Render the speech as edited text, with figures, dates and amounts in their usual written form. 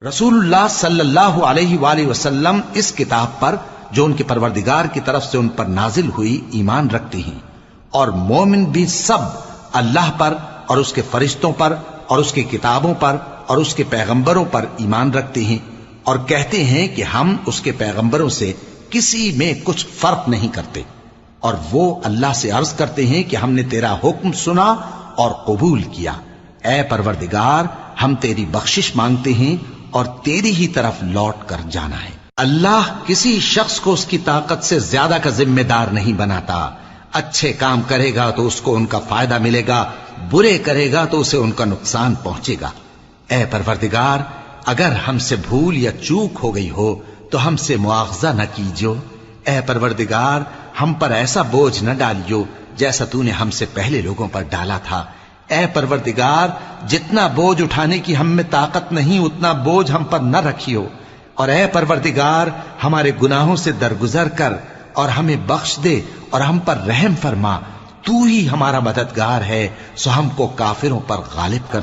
رسول اللہ صلی اللہ علیہ وآلہ وسلم اس کتاب پر جو ان کے پروردگار کی طرف سے ان پر نازل ہوئی ایمان رکھتے ہیں، اور مومن بھی سب اللہ پر اور اس کے فرشتوں پر اور اس کی کتابوں پر اور اس کے پیغمبروں پر ایمان رکھتے ہیں، اور کہتے ہیں کہ ہم اس کے پیغمبروں سے کسی میں کچھ فرق نہیں کرتے، اور وہ اللہ سے عرض کرتے ہیں کہ ہم نے تیرا حکم سنا اور قبول کیا۔ اے پروردگار، ہم تیری بخشش مانگتے ہیں اور تیری ہی طرف لوٹ کر جانا ہے۔ اللہ کسی شخص کو اس کی طاقت سے زیادہ کا ذمہ دار نہیں بناتا۔ اچھے کام کرے گا تو اس کو ان کا فائدہ ملے گا، برے کرے گا تو اسے ان کا نقصان پہنچے گا۔ اے پروردگار، اگر ہم سے بھول یا چوک ہو گئی ہو تو ہم سے مواخذہ نہ کیجو۔ اے پروردگار، ہم پر ایسا بوجھ نہ ڈالیو جیسا تو نے ہم سے پہلے لوگوں پر ڈالا تھا۔ اے پروردگار، جتنا بوجھ اٹھانے کی ہم میں طاقت نہیں اتنا بوجھ ہم پر نہ رکھیو، اور اے پروردگار، ہمارے گناہوں سے درگزر کر اور ہمیں بخش دے اور ہم پر رحم فرما۔ تو ہی ہمارا مددگار ہے، سو ہم کو کافروں پر غالب کر۔